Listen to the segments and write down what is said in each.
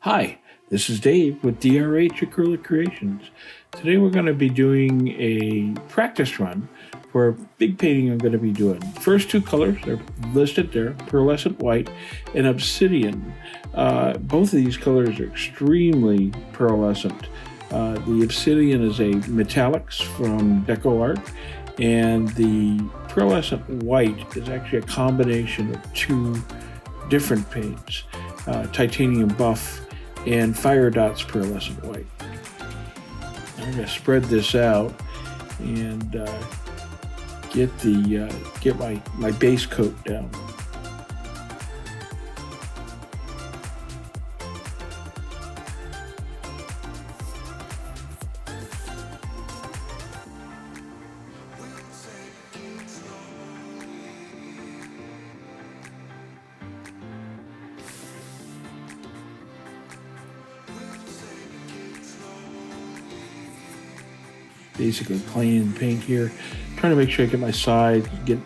Hi, this is Dave with DRH Acrylic Creations. Today we're going to be doing a practice run for a big painting I'm going to be doing. First two colors are listed there, pearlescent white and obsidian. Both of these colors are extremely pearlescent. The obsidian is a metallics from DecoArt, and the pearlescent white is actually a combination of two different paints, titanium buff and Firedots pearlescent white. I'm going to spread this out and get my base coat down. Basically plain paint here, trying to make sure I get my sides, get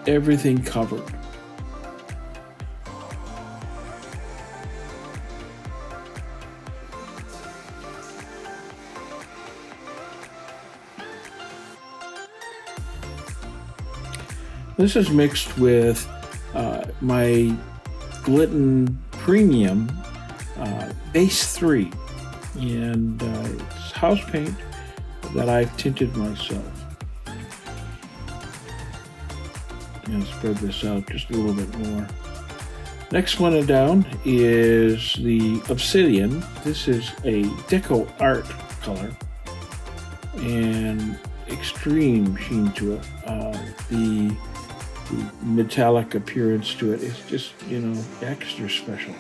everything covered. This is mixed with my Glitten Premium Base 3, and it's house paint that I've tinted myself. I'm going to spread this out just a little bit more. Next one down is the Obsidian. This is a DecoArt color and extreme sheen to it. The metallic appearance to it is just, extra special.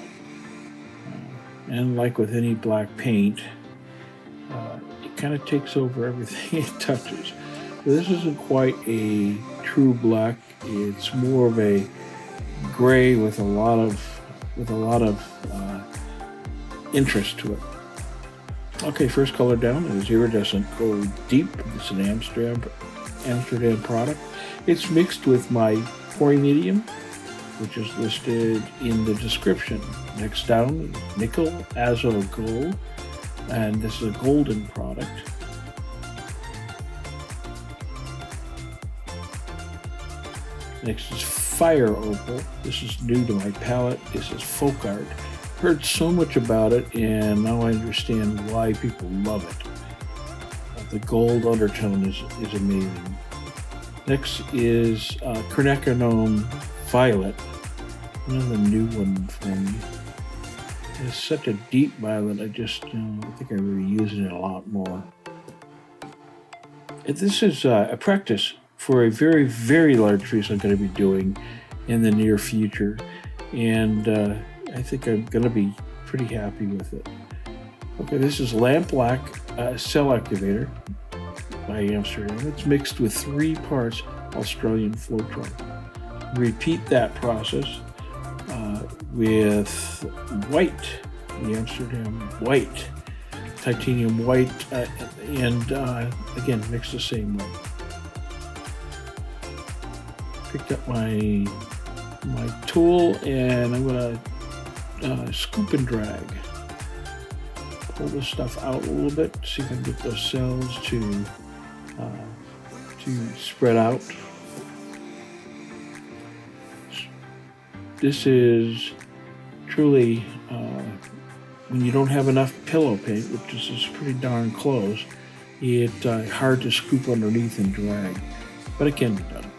And like with any black paint, it kind of takes over everything it touches. So this isn't quite a true black. It's more of a gray with a lot of interest to it. Okay, first color down is Iridescent Gold Deep. It's an Amsterdam product. It's mixed with my pouring medium, which is listed in the description. Next down is Nickel Azo Gold, and this is a golden product. Next is Fire Opal. This is new to my palette. This is folk art. Heard so much about it, and now I understand why people love it. The gold undertone is amazing. Next is Quinacridone Violet. Another new one for me. It's such a deep violet. I think I'm really using it a lot more. This is a practice for a very, very large piece I'm going to be doing in the near future, and I think I'm going to be pretty happy with it. Okay, this is Lamp Black Cell Activator by Amsterdam. It's mixed with 3 parts Australian Floetrol. Repeat that process with white, the Amsterdam white, titanium white, and again, mix the same way. Picked up my tool, and I'm gonna scoop and drag. Pull this stuff out a little bit, see if I can get those cells to spread out. This is truly, when you don't have enough pillow paint, which is pretty darn close, it's hard to scoop underneath and drag, but it can be done.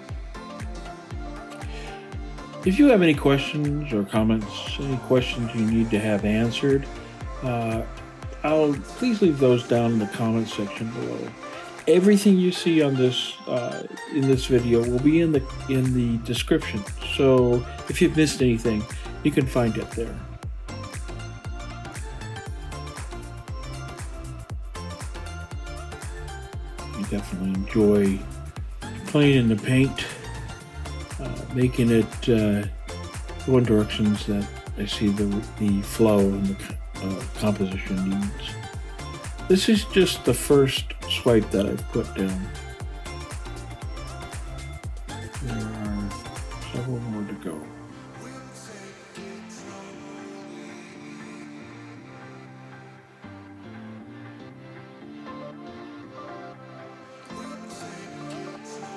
If you have any questions or comments, any questions you need to have answered, please leave those down in the comments section below. Everything you see on this in this video will be in the description. So if you've missed anything, you can find it there. I definitely enjoy playing in the paint, making it go in directions that I see the flow and the composition needs. This is just the first swipe that I've put down. There are several more to go.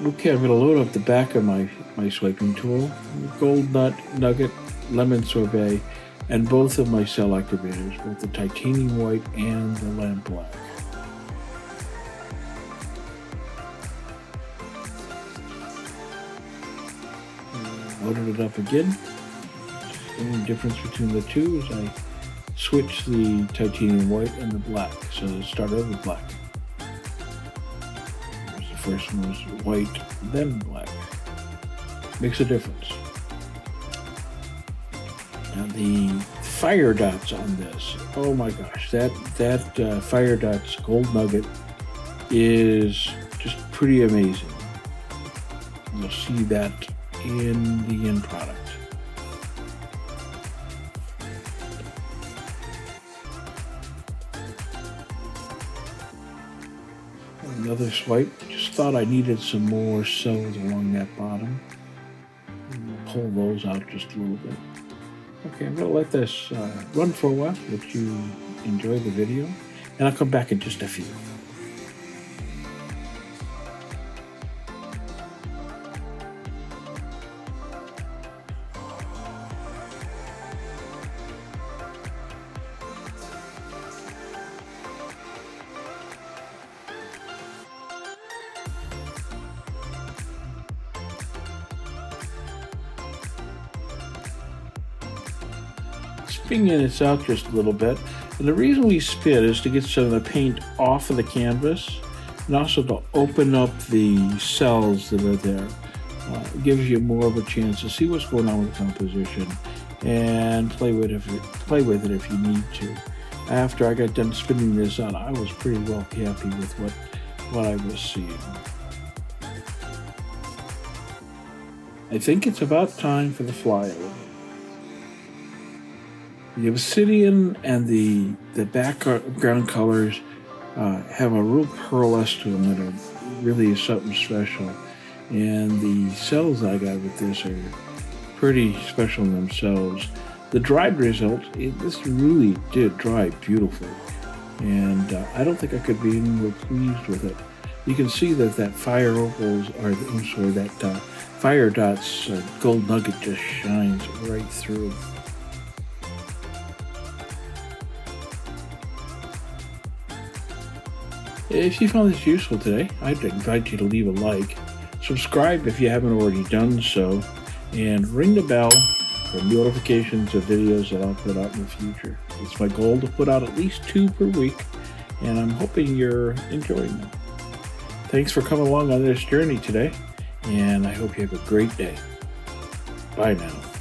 Okay, I'm going to load up the back of my swiping tool, Gold Nut, Nugget, Lemon Sorbet, and both of my cell activators, both the titanium white and the lamp black. Loaded it up again. The only difference between the two is I switch the titanium white and the black, so let's start over with black. The first one was white, then black. Makes a difference. Now the Firedots on this, oh my gosh, that Firedots Gold Nugget is just pretty amazing. You'll see that in the end product. Another swipe. Just thought I needed some more cells along that bottom. Pull those out just a little bit. Okay, I'm going to let this run for a while, let you enjoy the video, and I'll come back in just a few. Spinning this out just a little bit, and the reason we spin is to get some of the paint off of the canvas and also to open up the cells that are there. It gives you more of a chance to see what's going on with the composition and play with it if you need to. After I got done spinning this out, I was pretty well happy with what I was seeing. I think it's about time for the flyover. The Obsidian and the background colors have a real pearlescence to them that are really something special. And the cells I got with this are pretty special in themselves. The dried result, this really did dry beautifully. And I don't think I could be any more pleased with it. You can see that Firedots Gold Nugget just shines right through. If you found this useful today, I'd invite you to leave a like, subscribe if you haven't already done so, and ring the bell for notifications of videos that I'll put out in the future. It's my goal to put out at least 2 per week, and I'm hoping you're enjoying them. Thanks for coming along on this journey today, and I hope you have a great day. Bye now.